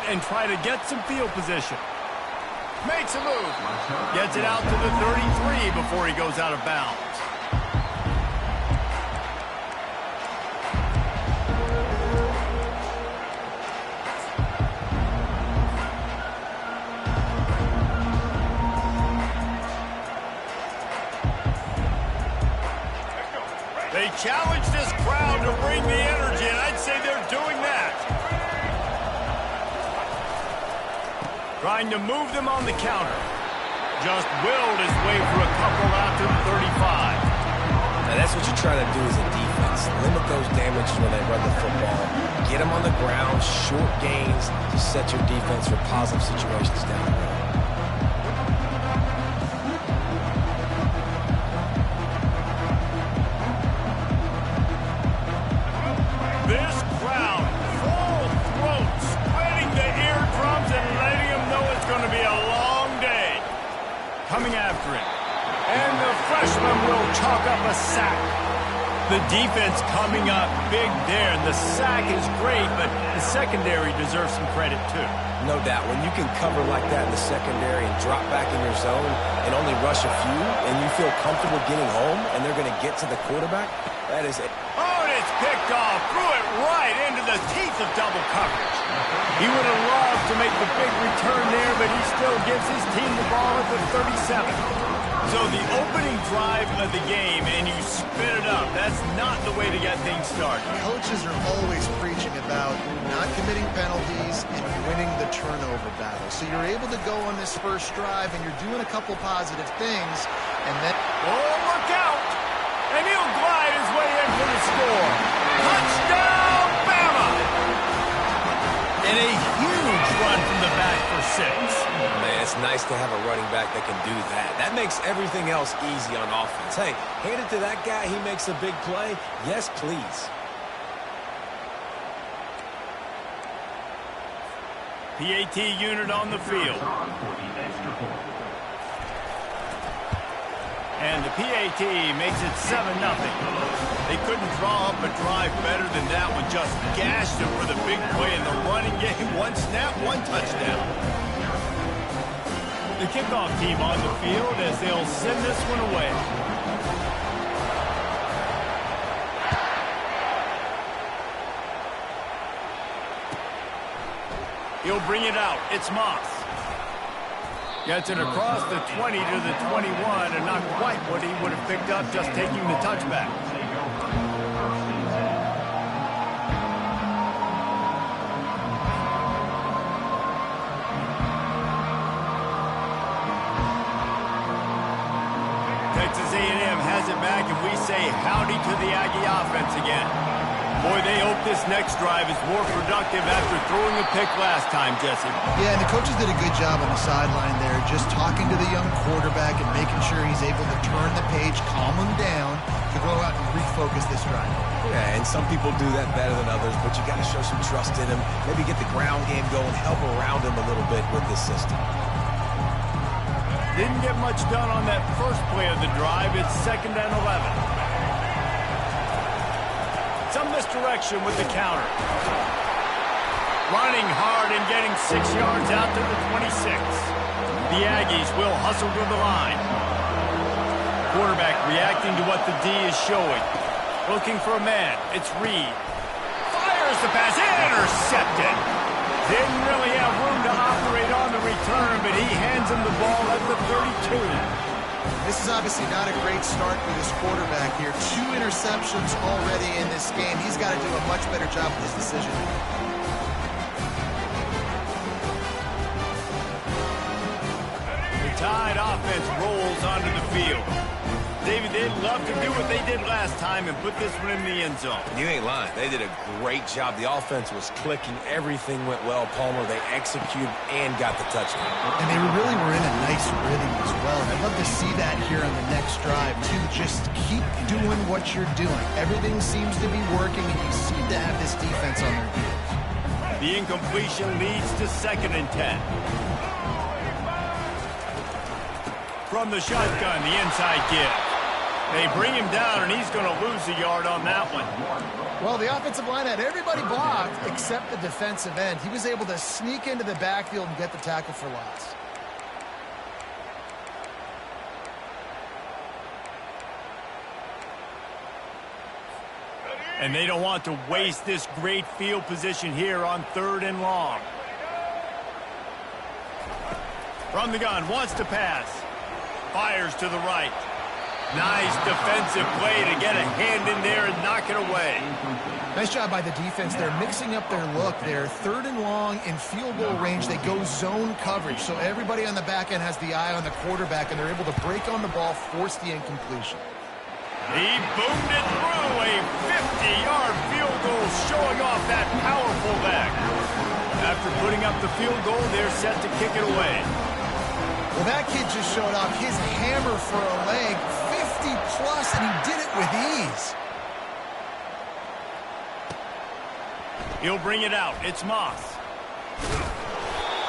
and try to get some field position. Makes a move. Gets it out to the 33 before he goes out of bounds. They challenge this crowd to bring the energy, and I'd say they're doing that. Trying to move them on the counter. Just willed his way for a couple out to the 35. Now that's what you're trying to do as a defense. Limit those damages when they run the football. Get them on the ground, short gains to set your defense for positive situations down the road. This crowd, full throat, spreading the eardrums and letting them know it's going to be a long day. Coming after it. And the freshman will chalk up a sack. The defense coming up big there. The sack is great, but the secondary deserves some credit too. No doubt. When you can cover like that in the secondary and drop back in your zone and only rush a few, and you feel comfortable getting home, and they're going to get to the quarterback, that is it. Oh, and it's picked off. Threw it right into the teeth of double coverage. He would have loved to make the big return there, but he still gives his team the ball at the 37. So the opening drive of the game, and you spin it up. That's not the way to get things started. Coaches are always preaching about not committing penalties and winning the turnover battle. So you're able to go on this first drive, and you're doing a couple positive things, and then... Oh, look out! And he'll glide his way in for the score. Touchdown, Bama! And a huge run from the back for 6. Man, it's nice to have a running back that can do that. That makes everything else easy on offense. Hey, hand it to that guy. He makes a big play. Yes, please. PAT unit on the field. And the PAT makes it 7-0. They couldn't draw up a drive better than that one. Just gashed it for the big play in the running game. One snap, one touchdown. The kickoff team on the field as they'll send this one away. He'll bring it out. It's Moss. Gets it across the 20 to the 21, and not quite what he would have picked up just taking the touchback. Texas A&M has it back, and we say howdy to the Aggie offense again. Boy, they hope this next drive is more productive after throwing a pick last time, Jesse. Yeah, and the coaches did a good job on the sideline there, just talking to the young quarterback and making sure he's able to turn the page, calm him down, to go out and refocus this drive. Yeah, and some people do that better than others, but you got to show some trust in him. Maybe get the ground game going, help around him a little bit with this system. Didn't get much done on that first play of the drive. It's 2nd and 11. Some misdirection with the counter. Running hard and getting 6 yards out to the 26. The Aggies will hustle to the line. Quarterback reacting to what the D is showing. Looking for a man. It's Reed. Fires the pass. Intercepted. Didn't really have room to operate on the return, but he hands him the ball at the 32. This is obviously not a great start for this quarterback here. 2 interceptions already in this game. He's got to do a much better job with his decision. The Tide offense rolls onto the field. David, they'd love to do what they did last time and put this one in the end zone. You ain't lying. They did a great job. The offense was clicking. Everything went well, Palmer. They executed and got the touchdown. And they really were in a nice rhythm as well. And I'd love to see that here on the next drive, too. Just keep doing what you're doing. Everything seems to be working, and you seem to have this defense on their heels. The incompletion leads to 2nd and 10. From the shotgun, the inside give. They bring him down, and he's going to lose a yard on that one. Well, the offensive line had everybody blocked except the defensive end. He was able to sneak into the backfield and get the tackle for loss. And they don't want to waste this great field position here on 3rd and long. From the gun, wants to pass. Fires to the right. Nice defensive play to get a hand in there and knock it away. Nice job by the defense. They're mixing up their look. They're 3rd and long in field goal range. They go zone coverage. So everybody on the back end has the eye on the quarterback, and they're able to break on the ball, force the incompletion. He boomed it through a 50-yard field goal, showing off that powerful back. After putting up the field goal, they're set to kick it away. Well, that kid just showed off his hammer for a leg, 50-plus, and he did it with ease. He'll bring it out. It's Moss.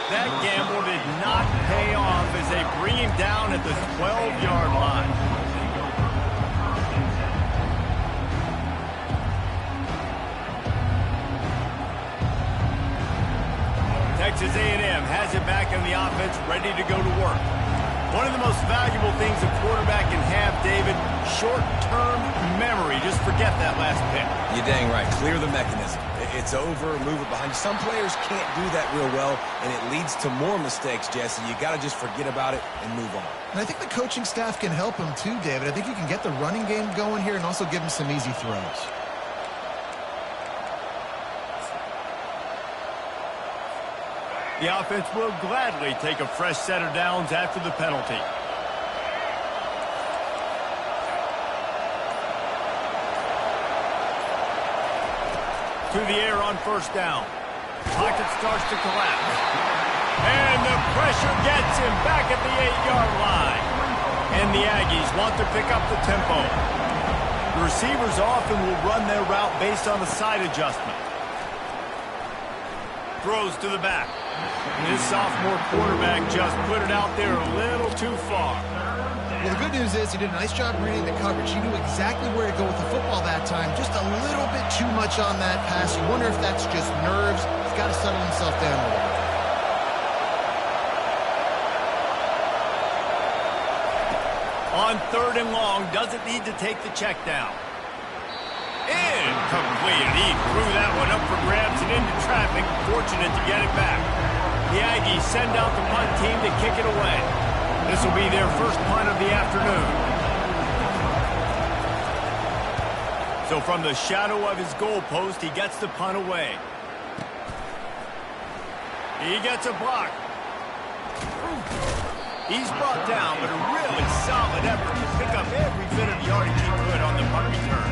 That gamble did not pay off as they bring him down at the 12-yard line. Texas A&M has it back in the offense, ready to go to work. One of the most valuable things a quarterback can have, David, short-term memory. Just forget that last pick. You're dang right. Clear the mechanism. It's over, move it behind you. Some players can't do that real well, and it leads to more mistakes, Jesse. You got to just forget about it and move on. And I think the coaching staff can help him too, David. I think you can get the running game going here and also give him some easy throws. The offense will gladly take a fresh set of downs after the penalty. To the air on 1st down. Pocket starts to collapse. And the pressure gets him back at the 8-yard line. And the Aggies want to pick up the tempo. The receivers often will run their route based on the side adjustment. Throws to the back. This sophomore quarterback just put it out there a little too far. Well, the good news is he did a nice job reading the coverage. He knew exactly where to go with the football that time. Just a little bit too much on that pass. You wonder if that's just nerves. He's got to settle himself down a little. On 3rd and long, doesn't need to take the check down. Incomplete. He threw that one up for grabs and into traffic. Fortunate to get it back. The Aggies send out the punt team to kick it away. This will be their first punt of the afternoon. So from the shadow of his goalpost, he gets the punt away. He gets a block. He's brought down, but a really solid effort to pick up every bit of yardage he could on the punt return.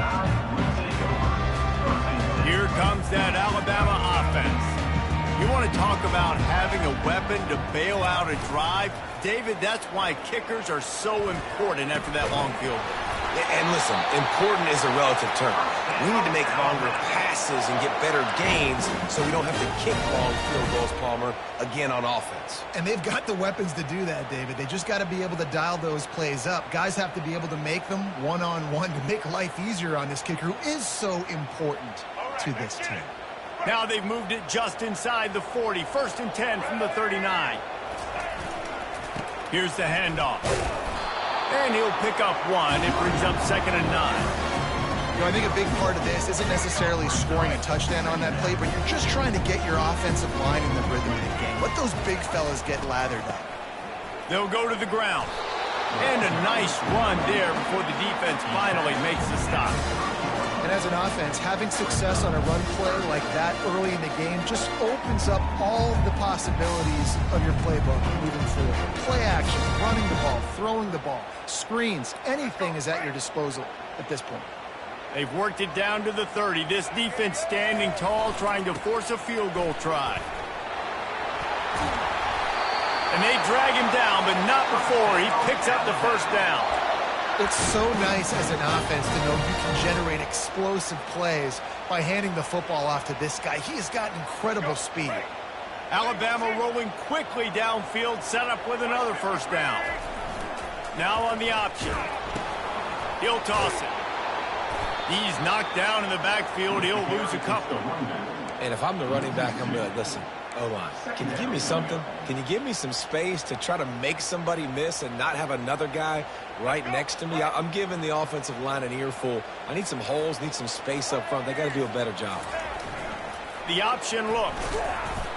Here comes that Alabama offense. You want to talk about having a weapon to bail out a drive? David, that's why kickers are so important after that long field goal. And listen, important is a relative term. We need to make longer passes and get better gains so we don't have to kick long field goals, Palmer, again on offense. And they've got the weapons to do that, David. They just got to be able to dial those plays up. Guys have to be able to make them one-on-one to make life easier on this kicker who is so important to this team. Now they've moved it just inside the 40. 1st and 10 from the 39. Here's the handoff. And he'll pick up one. It brings up 2nd and 9. You know, I think a big part of this isn't necessarily scoring a touchdown on that play, but you're just trying to get your offensive line in the rhythm of the game. Let those big fellas get lathered up. They'll go to the ground. And a nice run there before the defense finally makes the stop. And as an offense, having success on a run play like that early in the game just opens up all the possibilities of your playbook moving forward. Play action, running the ball, throwing the ball, screens, anything is at your disposal at this point. They've worked it down to the 30. This defense standing tall, trying to force a field goal try. And they drag him down, but not before he picks up the 1st down. It's so nice as an offense to know you can generate explosive plays by handing the football off to this guy. He has got incredible speed. Alabama rolling quickly downfield, set up with another 1st down. Now on the option. He'll toss it. He's knocked down in the backfield. He'll lose a couple. And if I'm the running back, I'm going to be like, listen, O-line, can you give me something? Can you give me some space to try to make somebody miss and not have another guy right next to me? I'm giving the offensive line an earful. I need some holes, need some space up front. They got to do a better job. The option look.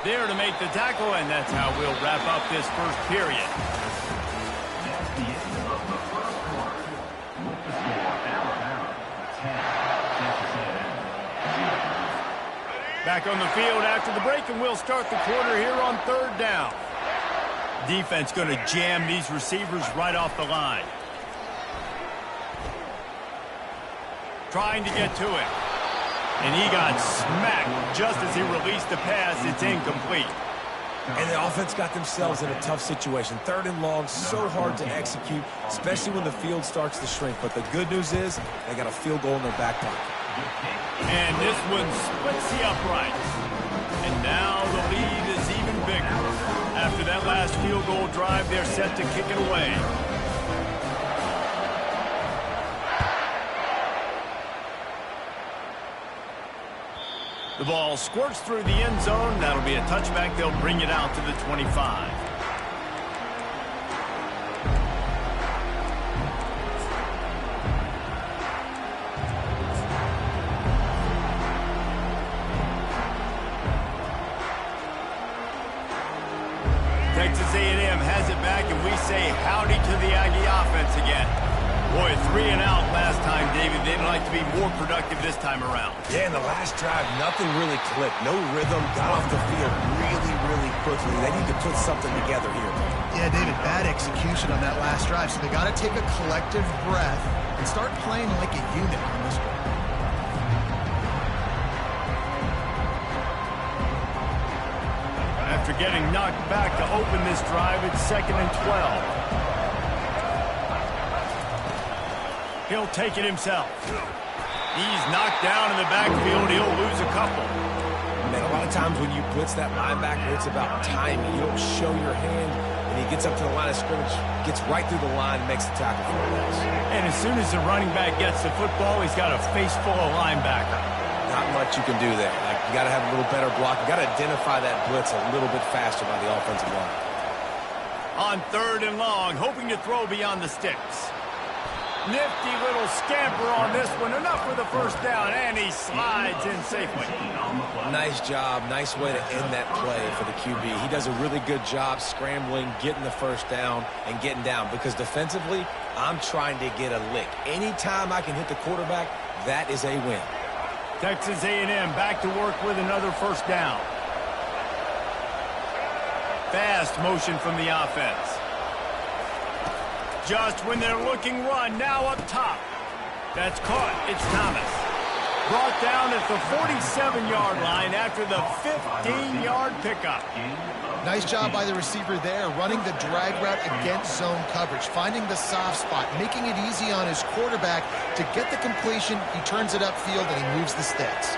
There to make the tackle, and that's how we'll wrap up this first period. Back on the field after the break, and we'll start the quarter here on 3rd down. Defense going to jam these receivers right off the line. Trying to get to it. And he got smacked just as he released the pass. It's incomplete. And the offense got themselves in a tough situation. 3rd and long, so hard to execute, especially when the field starts to shrink. But the good news is they got a field goal in their back pocket. And this one splits the uprights. And now the lead is even bigger. After that last field goal drive, they're set to kick it away. The ball squirts through the end zone. That'll be a touchback. They'll bring it out to the 25. Texas A&M has it back, and we say howdy to the Aggie offense again. Boy, 3 and out last time, David. They'd like to be more productive this time around. Yeah, in the last drive, nothing really clicked. No rhythm, got off the field really quickly. They need to put something together here. Yeah, David, bad execution on that last drive, so they got to take a collective breath and start playing like a unit on this one. After getting knocked back to open this drive, it's 2nd and 12. He'll take it himself. He's knocked down in the backfield. He'll lose a couple. Man, a lot of times when you blitz that linebacker, it's about timing. You don't show your hand, and he gets up to the line of scrimmage, gets right through the line, makes the tackle for a loss. And as soon as the running back gets the football, he's got a face full of linebacker. Not much you can do there. Like, you got to have a little better block. You got to identify that blitz a little bit faster by the offensive line. On 3rd and long, hoping to throw beyond the sticks. Nifty little scamper on this one. Enough for the first down, and he slides in safely. Nice job. Nice way to end that play for the QB. He does a really good job scrambling, getting the first down, and getting down. Because defensively, I'm trying to get a lick. Anytime I can hit the quarterback, that is a win. Texas A&M back to work with another first down. Fast motion from the offense. Just when they're looking run, now up top. That's caught. It's Thomas. Brought down at the 47-yard line after the 15-yard pickup. Nice job by the receiver there, running the drag route against zone coverage, finding the soft spot, making it easy on his quarterback to get the completion. He turns it upfield, and he moves the sticks.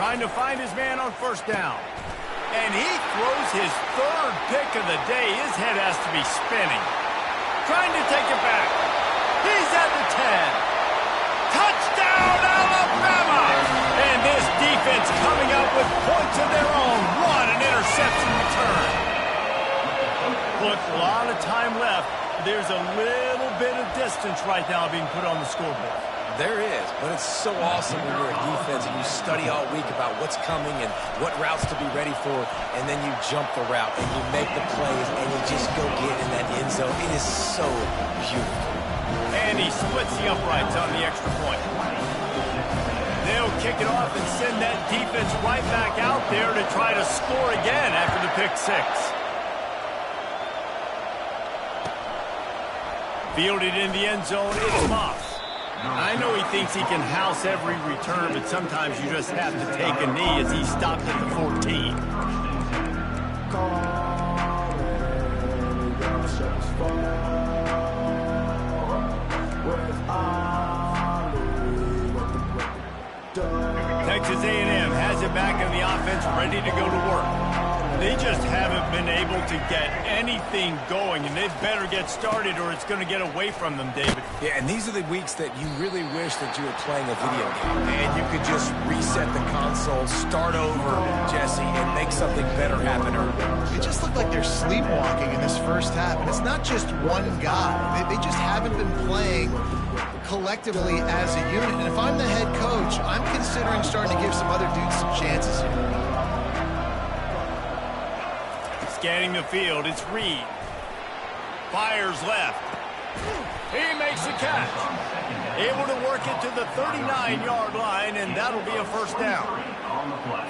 Trying to find his man on first down. And he throws his 3rd pick of the day. His head has to be spinning. Trying to take it back. He's at the 10. Touchdown, Alabama! And this defense coming up with points of their own. What an interception return. Look, a lot of time left. There's a little bit of distance right now being put on the scoreboard. There is, but it's so awesome when you're a defense and you study all week about what's coming and what routes to be ready for, and then you jump the route and you make the plays and you just go get in that end zone. It is so beautiful. And he splits the uprights on the extra point. They'll kick it off and send that defense right back out there to try to score again after the pick 6. Fielded in the end zone, it's Moss. I know he thinks he can house every return, but sometimes you just have to take a knee as he stopped at the 14. Texas A&M has it back in the offense, ready to go to work. They just haven't been able to get anything going, and they better get started or it's going to get away from them, David. Yeah, and these are the weeks that you really wish that you were playing a video game and you could just reset the console, start over, Jesse, and make something better happen early. It just looked like they're sleepwalking in this first half, and it's not just one guy. They just haven't been playing collectively as a unit. And if I'm the head coach, I'm considering starting to give some other dudes some chances here. Scanning the field, it's Reed. Fires left. He makes the catch. Able to work it to the 39-yard line, and that'll be a first down.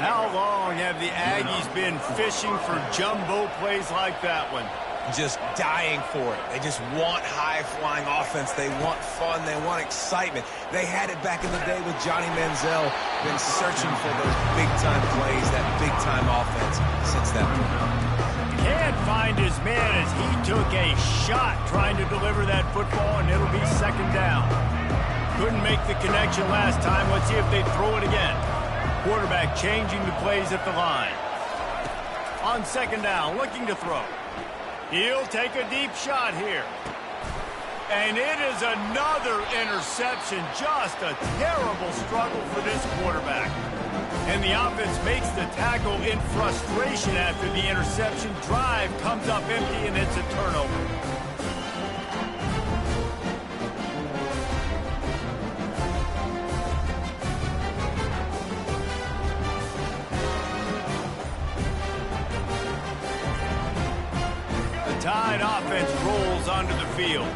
How long have the Aggies been fishing for jumbo plays like that one? Just dying for it. They just want high-flying offense. They want fun. They want excitement. They had it back in the day with Johnny Manziel. Been searching for those big-time plays, that big-time offense since that point. Can't find his man as he took a shot trying to deliver that football, and it'll be second down. Couldn't make the connection last time. Let's see if they throw it again. Quarterback changing the plays at the line. On second down, looking to throw. He'll take a deep shot here. And it is another interception. Just a terrible struggle for this quarterback. And the offense makes the tackle in frustration after the interception. Drive comes up empty, and it's a turnover. The Tide offense rolls onto the field.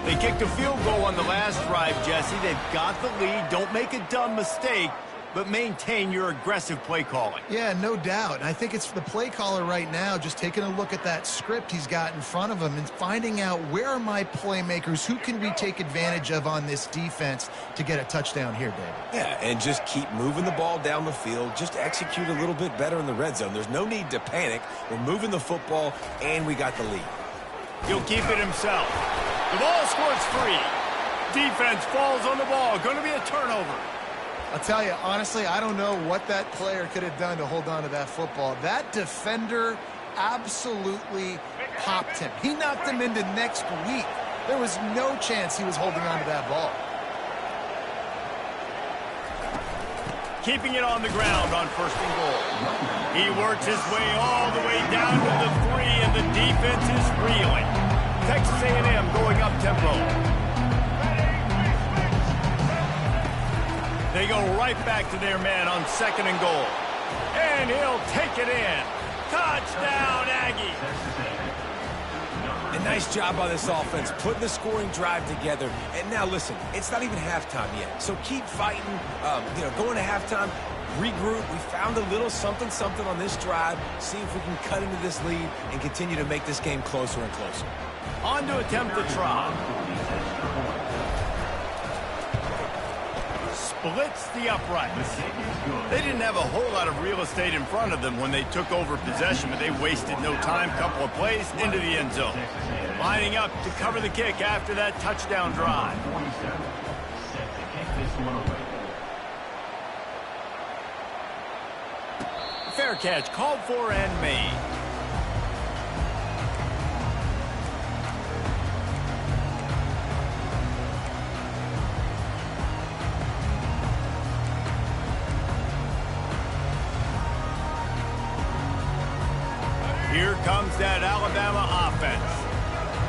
They kicked a field goal on the last drive, Jesse. They've got the lead. Don't make a dumb mistake, but maintain your aggressive play calling. Yeah, no doubt. And I think it's the play caller right now just taking a look at that script he's got in front of him and finding out where are my playmakers, who can we take advantage of on this defense to get a touchdown here, David. Yeah, and just keep moving the ball down the field. Just execute a little bit better in the red zone. There's no need to panic. We're moving the football, and we got the lead. He'll keep it himself. The ball scores free. Defense falls on the ball. Going to be a turnover. I'll tell you, honestly, I don't know what that player could have done to hold on to that football. That defender absolutely popped him. He knocked him into next week. There was no chance he was holding on to that ball. Keeping it on the ground on first and goal. He works his way all the way down to the 3, and the defense is reeling. Texas A&M going up tempo. They go right back to their man on second and goal. And he'll take it in. Touchdown, Aggies. A nice job by this offense, putting the scoring drive together. And now, listen, it's not even halftime yet. So keep fighting, going to halftime, regroup. We found a little something on this drive. See if we can cut into this lead and continue to make this game closer and closer. On to attempt the try. Splits the uprights. They didn't have a whole lot of real estate in front of them when they took over possession, but they wasted no time. Couple of plays into the end zone. Lining up to cover the kick after that touchdown drive. Fair catch called for and made. Here comes that Alabama offense.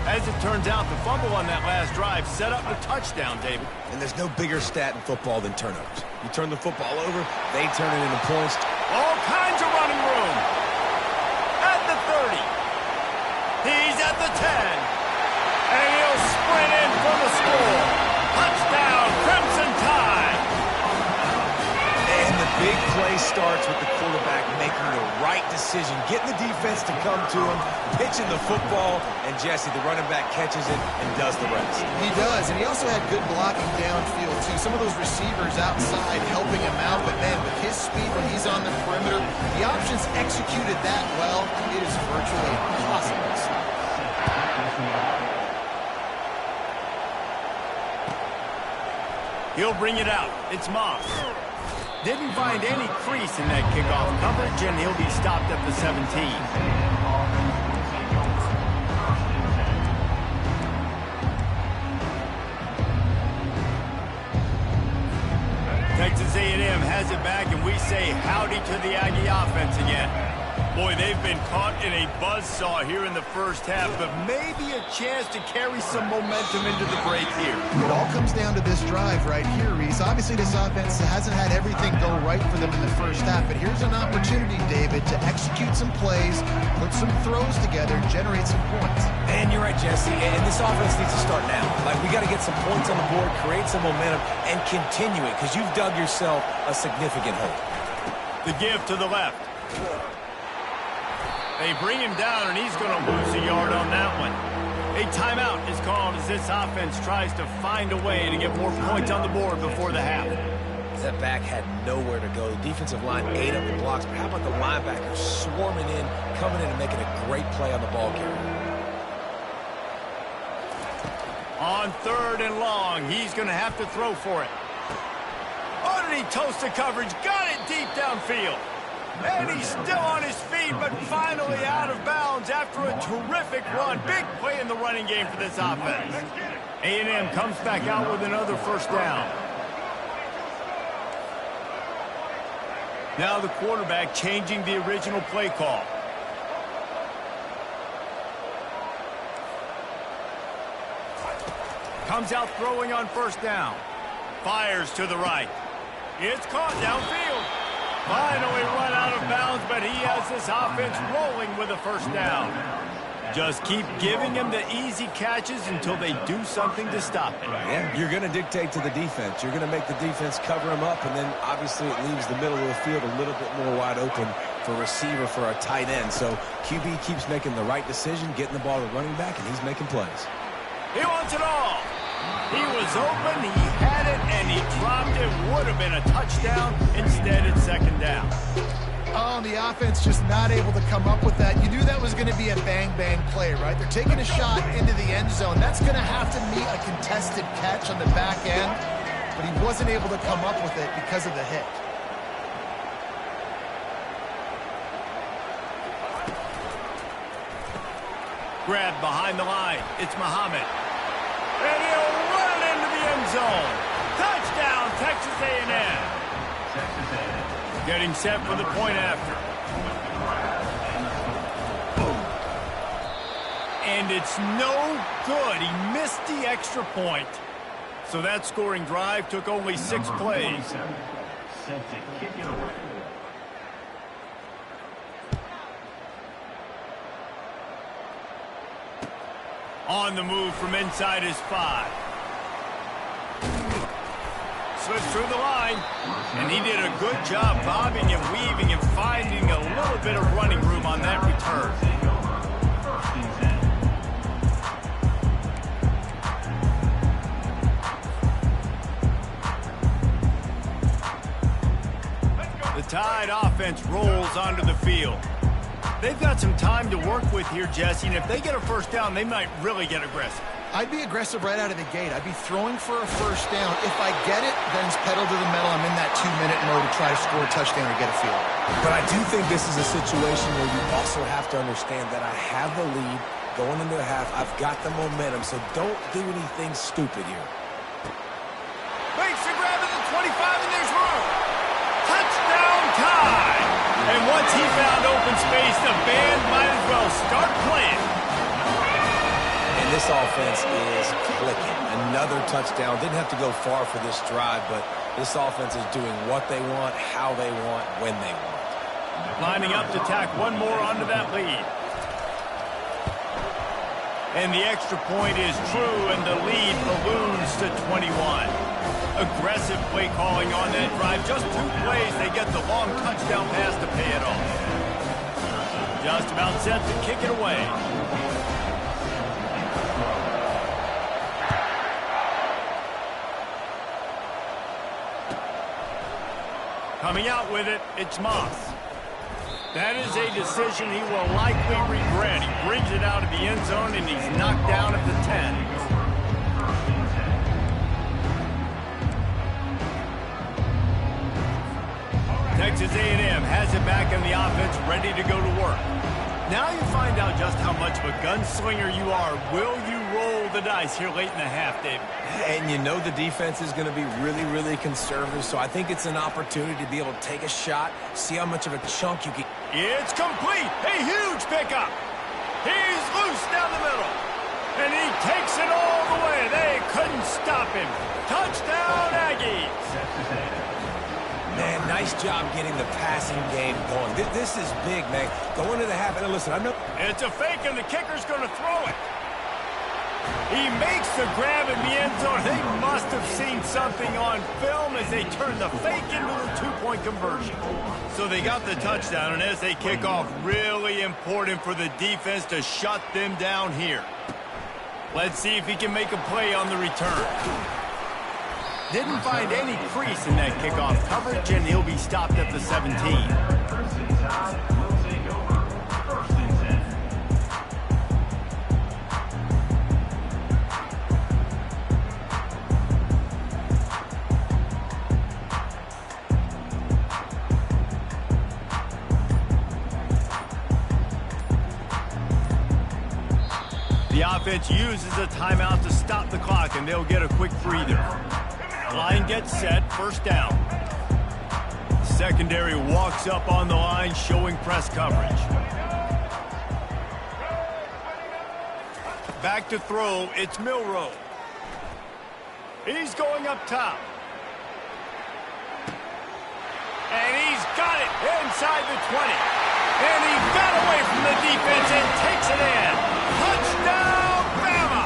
As it turns out, the fumble on that last drive set up the touchdown, David. And there's no bigger stat in football than turnovers. You turn the football over, they turn it into points. All kinds of running room. At the 30. He's at the 10. And he'll sprint in for the score. Touchdown, Crimson Tide. And the big play starts with the quarterback making the right decision, getting the defense to come to him, pitching the football, and Jesse, the running back, catches it and does the rest. He does, and he also had good blocking downfield, too. Some of those receivers outside helping him out, but, man, with his speed when he's on the perimeter, the options executed that well, it is virtually impossible to stop. He'll bring it out. It's Moss. Didn't find any crease in that kickoff coverage, and he'll be stopped at the 17. Texas A&M has it back, and we say howdy to the Aggie offense again. Boy, they've been caught in a buzzsaw here in the first half, but maybe a chance to carry some momentum into the break here. It all comes down to this drive right here, Reese. Obviously, this offense hasn't had everything go right for them in the first half, but here's an opportunity, David, to execute some plays, put some throws together, generate some points. And you're right, Jesse, and this offense needs to start now. Like, we got to get some points on the board, create some momentum, and continue it, because you've dug yourself a significant hole. The give to the left. They bring him down, and he's going to lose a yard on that one. A timeout is called as this offense tries to find a way to get more points on the board before the half. That back had nowhere to go. The defensive line ate up the blocks, but how about the linebackers swarming in, coming in and making a great play on the ball carrier? On 3rd and long, he's going to have to throw for it. Oh, did he toast the coverage? Got it deep downfield. And he's still on his feet, but finally out of bounds after a terrific run. Big play in the running game for this offense. A&M comes back out with another first down. Now the quarterback changing the original play call. Comes out throwing on first down. Fires to the right. It's caught downfield. Finally run out of bounds, but he has this offense rolling with a first down. Just keep giving him the easy catches until they do something to stop it. Yeah, you're going to dictate to the defense. You're going to make the defense cover him up, and then obviously it leaves the middle of the field a little bit more wide open for receiver, for a tight end. So QB keeps making the right decision, getting the ball to running back, and he's making plays. He wants it all. He was open, he had it, and he dropped it. Would have been a touchdown. Instead, it's second down. Oh, and the offense just not able to come up with that. You knew that was going to be a bang-bang play, right? They're taking a shot into the end zone. That's going to have to meet a contested catch on the back end, but he wasn't able to come up with it because of the hit. Grabbed behind the line. It's Muhammad. And he'll run into the end zone. Touchdown, Texas A&M. Getting set for the point after. And it's no good. He missed the extra point. So that scoring drive took only 6 plays. Set to kick it away. On the move from inside his 5. Slips through the line. And he did a good job bobbing and weaving and finding a little bit of running room on that return. The Tide offense rolls onto the field. They've got some time to work with here, Jesse, and if they get a first down, they might really get aggressive. I'd be aggressive right out of the gate. I'd be throwing for a first down. If I get it, then it's pedal to the metal. I'm in that 2-minute mode to try to score a touchdown or get a field. But I do think this is a situation where you also have to understand that I have the lead going into the half. I've got the momentum, so don't do anything stupid here. Makes the grab at the 25, and there's room. Touchdown Tide! And once he found open space, the band might as well start playing. And this offense is clicking. Another touchdown. Didn't have to go far for this drive, but this offense is doing what they want, how they want, when they want. Lining up to tack one more onto that lead. And the extra point is true, and the lead balloons to 21. Aggressive play calling on that drive. Just 2 plays, they get the long touchdown pass to pay it off. Just about set to kick it away. Coming out with it, it's Moss. That is a decision he will likely regret. He brings it out of the end zone, and he's knocked down at the 10. Texas A&M has it back in the offense, ready to go to work. Now you find out just how much of a gunslinger you are. Will you roll the dice here late in the half, David? And you know the defense is going to be really, really conservative, so I think it's an opportunity to be able to take a shot, see how much of a chunk you can... It's complete. A huge pickup. He's loose down the middle. And he takes it all the way. They couldn't stop him. Touchdown, Aggies. Man, nice job getting the passing game going. This is big, man. Going to the half. And listen, I know... It's a fake, and the kicker's going to throw it. He makes the grab in the end zone. They must have seen something on film as they turned the fake into the two-point conversion. So they got the touchdown, and as they kick off, really important for the defense to shut them down here. Let's see if he can make a play on the return. Didn't find any crease in that kickoff coverage, and he'll be stopped at the 17. The offense uses a timeout to stop the clock, and they'll get a quick breather. Line gets set, first down. Secondary walks up on the line, showing press coverage. Back to throw, it's Milroe. He's going up top. And he's got it inside the 20. And he got away from the defense and takes it in. Touchdown, Bama!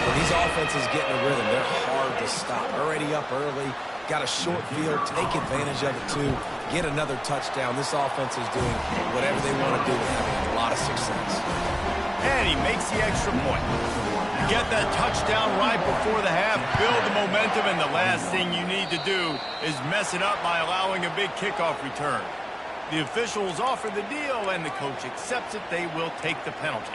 When these offenses get in a rhythm, they're hard to stop. Already up early, got a short field, take advantage of it too, get another touchdown. This offense is doing whatever they want to do and having a lot of success. And he makes the extra point. Get that touchdown right before the half, build the momentum, and the last thing you need to do is mess it up by allowing a big kickoff return. The officials offer the deal, and the coach accepts it. They will take the penalty.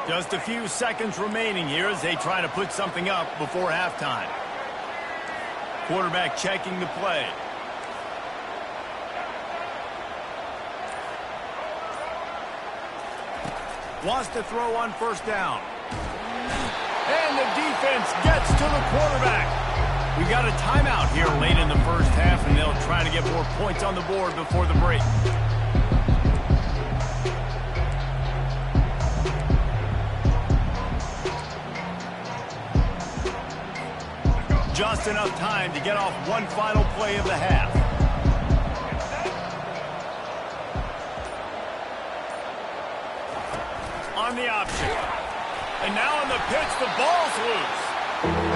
Just a few seconds remaining here as they try to put something up before halftime. Quarterback checking the play. Wants to throw on first down. And the defense gets to the quarterback. We got a timeout here late in the first half, and they'll try to get more points on the board before the break. Just enough time to get off one final play of the half. On the option. And now on the pitch, the ball's loose.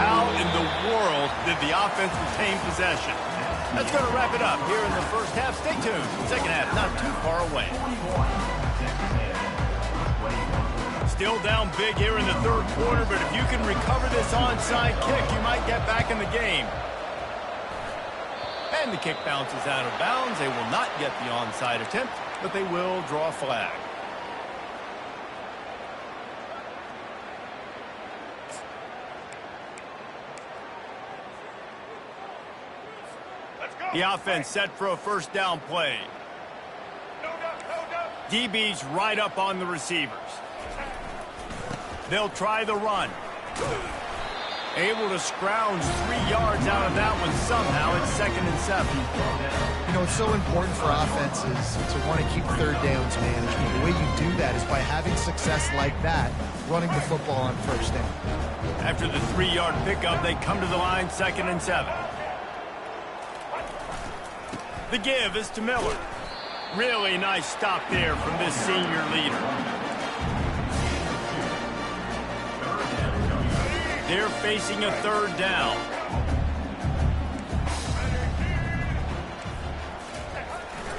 How in the world did the offense retain possession? That's going to wrap it up here in the first half. Stay tuned. Second half not too far away. Still down big here in the third quarter, but if you can recover this onside kick, you might get back in the game. And the kick bounces out of bounds. They will not get the onside attempt, but they will draw a flag. The offense set for a first down play. DB's right up on the receivers. They'll try the run. Able to scrounge 3 yards out of that one somehow. It's 2nd and 7. You know, it's so important for offenses to want to keep third downs management. The way you do that is by having success like that, running the football on first down. After the 3-yard pickup, they come to the line, 2nd and 7. The give is to Miller. Really nice stop there from this senior leader. They're facing a third down.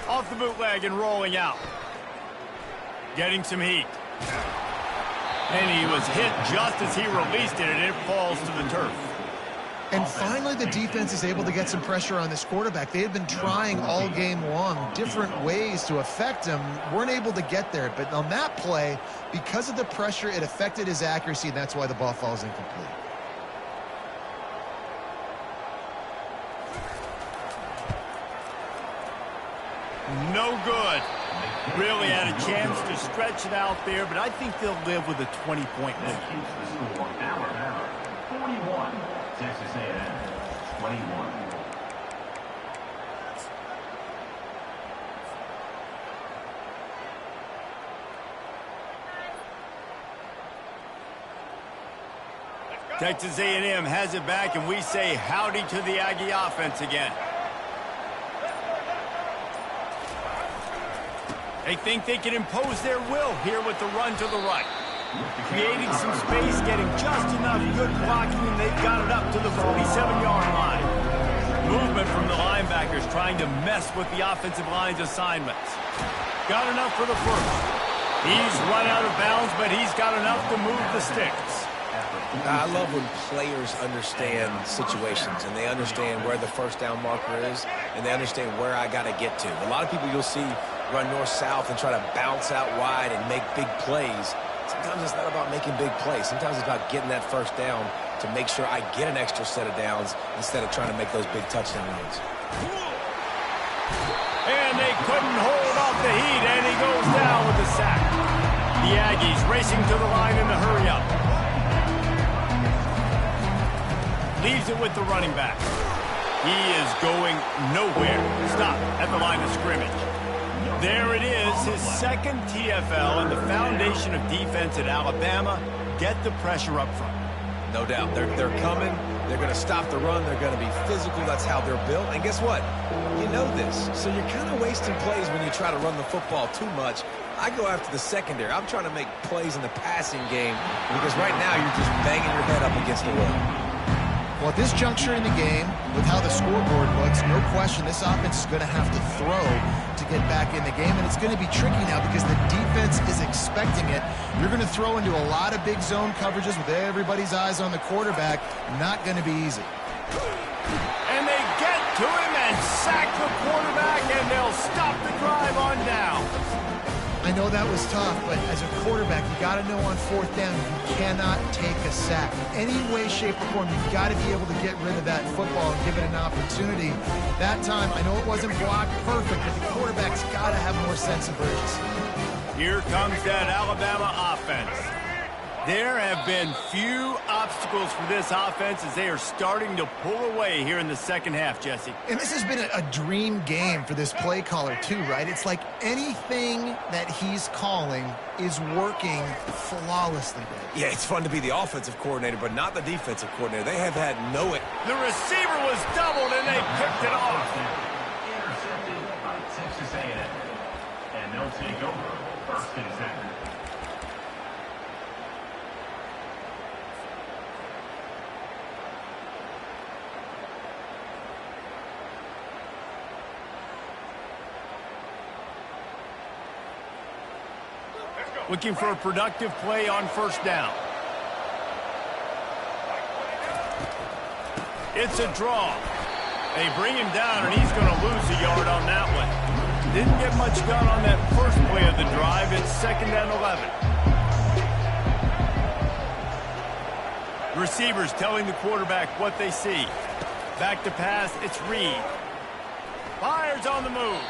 Off the bootleg and rolling out. Getting some heat. And he was hit just as he released it, and it falls to the turf. And finally, the defense is able to get some pressure on this quarterback. They had been trying all game long different ways to affect him. Weren't able to get there. But on that play, because of the pressure, it affected his accuracy, and that's why the ball falls incomplete. No good. Really had a chance to stretch it out there, but I think they'll live with a 20-point lead. That keeps the score Alabama 41, Texas A&M 21. Texas A&M has it back, and we say howdy to the Aggie offense again. They think they can impose their will here with the run to the right. Creating some space, getting just enough good blocking, and they've got it up to the 47-yard line. Movement from the linebackers trying to mess with the offensive line's assignments. Got enough for the first. He's run out of bounds, but he's got enough to move the sticks. I love when players understand situations and they understand where the first down marker is and they understand where I got to get to. A lot of people you'll see run north-south and try to bounce out wide and make big plays. Sometimes it's not about making big plays. Sometimes it's about getting that first down to make sure I get an extra set of downs instead of trying to make those big touchdown runs. And they couldn't hold off the heat, and he goes down with the sack. The Aggies racing to the line in the hurry-up. Leaves it with the running back. He is going nowhere. Stop at the line of scrimmage. There it is, his second TFL, and the foundation of defense at Alabama. Get the pressure up front. No doubt. They're coming. They're going to stop the run. They're going to be physical. That's how they're built. And guess what? You know this. So you're kind of wasting plays when you try to run the football too much. I go after the secondary. I'm trying to make plays in the passing game because right now you're just banging your head up against the wall. Well, at this juncture in the game, with how the scoreboard looks, no question this offense is going to have to throw to get back in the game, and it's going to be tricky now because the defense is expecting it. You're going to throw into a lot of big zone coverages with everybody's eyes on the quarterback. Not going to be easy. And they get to him and sack the quarterback, and they'll stop the drive on down. I know that was tough, but as a quarterback, you got to know on fourth down, you cannot take a sack. Any way, shape, or form, you've got to be able to get rid of that football and give it an opportunity. That time, I know it wasn't blocked perfect, but the quarterback's got to have more sense of urgency. Here comes that Alabama offense. There have been few obstacles for this offense as they are starting to pull away here in the second half, Jesse. And this has been a dream game for this play caller too, right? It's like anything that he's calling is working flawlessly. Yeah, it's fun to be the offensive coordinator, but not the defensive coordinator. They have had no it. The receiver was doubled, and they picked it off. Intercepted by Texas A&M. And they'll take over first and 10. Looking for a productive play on first down. It's a draw. They bring him down, and he's going to lose a yard on that one. Didn't get much done on that first play of the drive. It's 2nd and 11. Receivers telling the quarterback what they see. Back to pass, it's Reed. Fires on the move.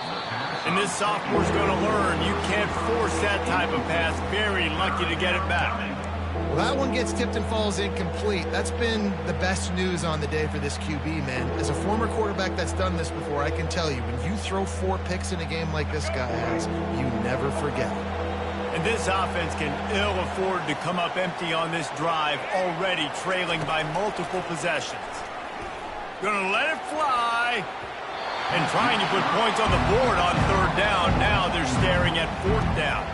And this sophomore's going to learn you can't force that type of pass. Very lucky to get it back. Well, that one gets tipped and falls incomplete. That's been the best news on the day for this QB, man. As a former quarterback that's done this before, I can tell you, when you throw 4 picks in a game like this guy has, you never forget it. And this offense can ill afford to come up empty on this drive, already trailing by multiple possessions. Gonna let it fly. And trying to put points on the board on 3rd down. Now they're staring at 4th down.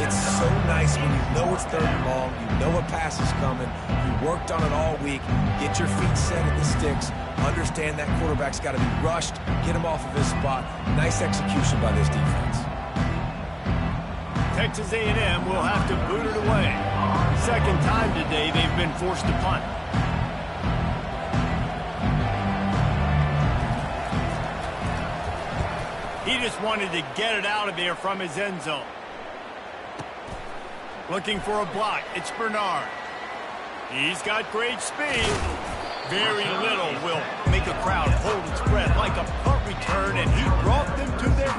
It's so nice when you know it's 3rd and long, you know a pass is coming, you worked on it all week, get your feet set at the sticks, understand that quarterback's got to be rushed, get him off of his spot. Nice execution by this defense. Texas A&M will have to boot it away. Second time today they've been forced to punt. He just wanted to get it out of there from his end zone. Looking for a block. It's Bernard. He's got great speed. Very little will make a crowd hold its breath like a punt return, and he brought them to their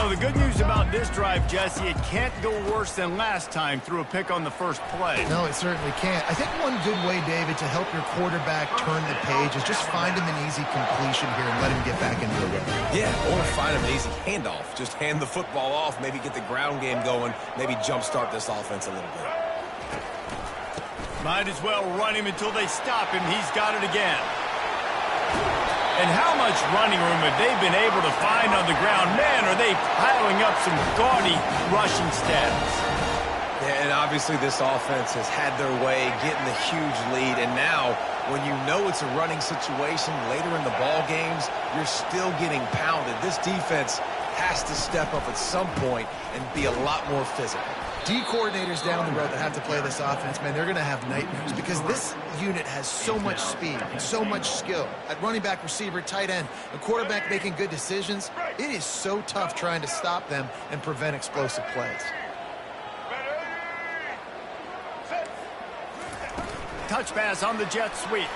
Well, the good news about this drive, Jesse, it can't go worse than last time through a pick on the first play. No, it certainly can't. I think one good way, David, to help your quarterback turn the page is just find him an easy completion here and let him get back into the rhythm. Yeah, or find him an easy handoff. Just hand the football off, maybe get the ground game going, maybe jumpstart this offense a little bit. Might as well run him until they stop him. He's got it again. And how much running room have they been able to find on the ground? Man, are they piling up some gaudy rushing stats. Yeah, and obviously this offense has had their way getting the huge lead. And now, when you know it's a running situation later in the ball games, you're still getting pounded. This defense has to step up at some point and be a lot more physical. D coordinators down the road that have to play this offense, man, they're going to have nightmares because this unit has so much speed and so much skill. At running back, receiver, tight end, a quarterback making good decisions, it is so tough trying to stop them and prevent explosive plays. Touch pass on the jet sweep.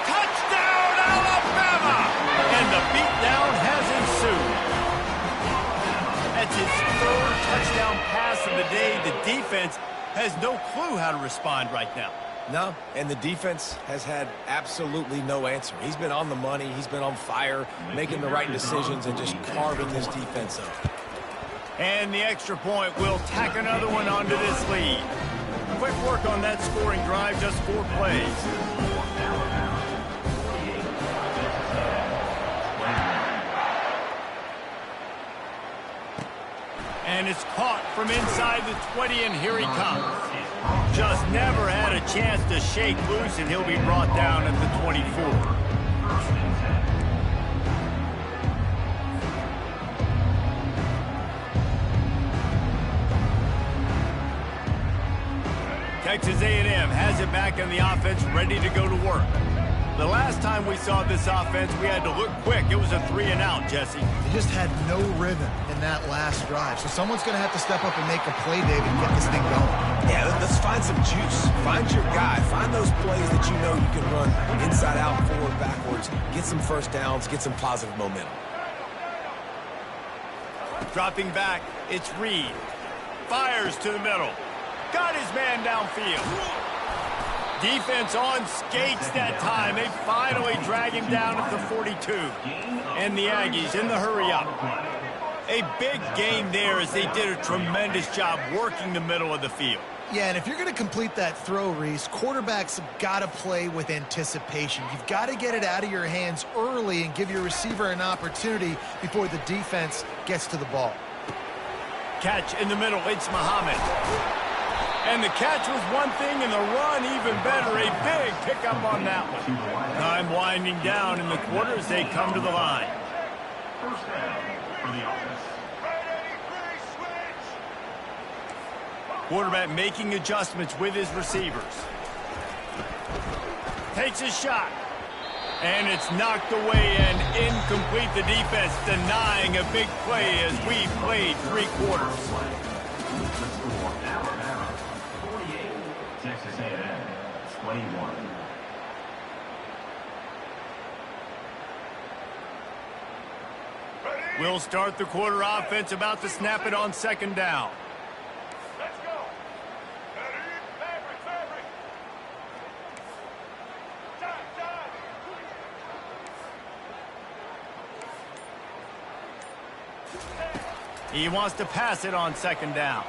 Touchdown, Alabama! And the beatdown has ensued. That's his third touchdown pass of the day. The defense has no clue how to respond right now. No, and the defense has had absolutely no answer. He's been on the money. He's been on fire, making the right decisions and just carving his defense up. And the extra point will tack another one onto this lead. Quick work on that scoring drive, just 4 plays. And it's caught from inside the 20, and here he comes. Just never had a chance to shake loose, and he'll be brought down at the 24. Texas A&M has it back in the offense, ready to go to work. The last time we saw this offense, we had to look quick. It was a 3-and-out, Jesse. They just had no rhythm in that last drive. So someone's going to have to step up and make a play, David, and get this thing going. Yeah, let's find some juice. Find your guy. Find those plays that you know you can run inside out, forward, backwards. Get some first downs. Get some positive momentum. Dropping back, it's Reed. Fires to the middle. Got his man downfield. Defense on skates that time. They finally drag him down at the 42. And the Aggies in the hurry-up. A big gain there as they did a tremendous job working the middle of the field. Yeah, and if you're going to complete that throw, Reese, quarterbacks have got to play with anticipation. You've got to get it out of your hands early and give your receiver an opportunity before the defense gets to the ball. Catch in the middle. It's Muhammad. And the catch was one thing, and the run even better. A big pickup on that one. Time winding down in the quarter as they come to the line. First down for the offense. Quarterback making adjustments with his receivers. Takes a shot. And it's knocked away and incomplete. The defense denying a big play as we played 3 quarters. Texas A&M, 21. We'll start the quarter offense, about to snap it on 2nd down. Let's go. Fabric. He wants to pass it on 2nd down.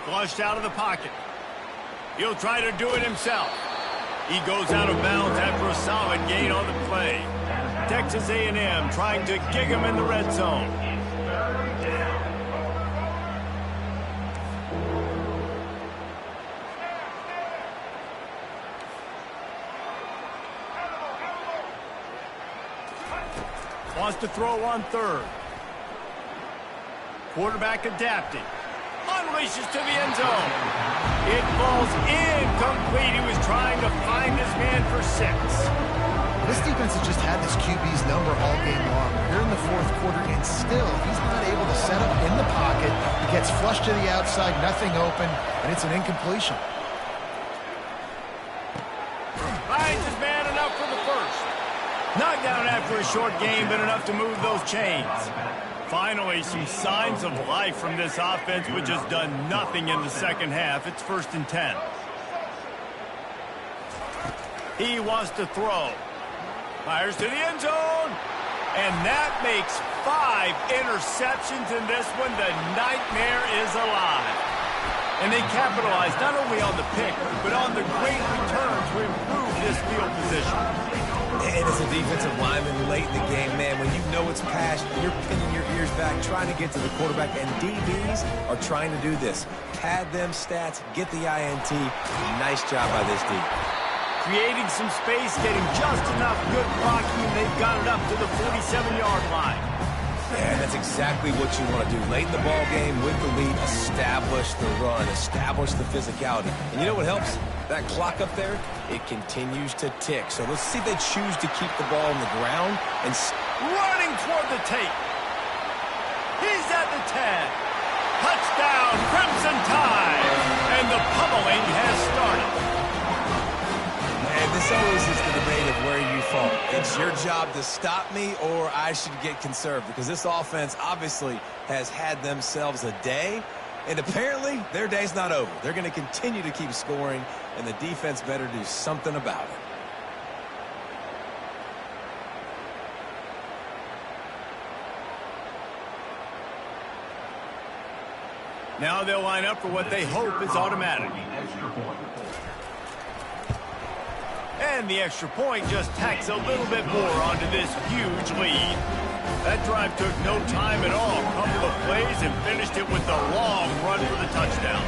Flushed out of the pocket. He'll try to do it himself. He goes out of bounds after a solid gain on the play. Texas A&M trying to gig him in the red zone. Wants to throw on 3rd. Quarterback adapting. Unleashes to the end zone. It falls incomplete. He was trying to find his man for 6. This defense has just had this QB's number all game long. We're in the 4th quarter, and still, he's not able to set up in the pocket. He gets flushed to the outside, nothing open, and it's an incompletion. Finds his man enough for the first. Knocked down after a short game, but enough to move those chains. Finally, some signs of life from this offense, which has done nothing in the second half. It's 1st and 10. He wants to throw. Fires to the end zone. And that makes 5 interceptions in this one. The nightmare is alive. And they capitalize not only on the pick, but on the great return to improve this field position. And as a defensive lineman late in the game, man, when you know it's past, you're pinning your ears back, trying to get to the quarterback, and DBs are trying to do this. Pad them stats, get the INT. Nice job by this D. Creating some space, getting just enough good blocking, and they've got it up to the 47-yard line. Yeah, and that's exactly what you want to do. Late in the ball game with the lead, establish the run, establish the physicality. And you know what helps? That clock up there, it continues to tick. So let's see if they choose to keep the ball on the ground and running toward the tape. He's at the 10. Touchdown, Crimson Tide. And the pummeling has started. And this always is the debate of where you fall. It's your job to stop me or I should get conserved, because this offense obviously has had themselves a day, and apparently their day's not over. They're going to continue to keep scoring, and the defense better do something about it. Now they'll line up for what they hope is automatic. And the extra point just tacks a little bit more onto this huge lead. That drive took no time at all. A couple of plays and finished it with the long run for the touchdown.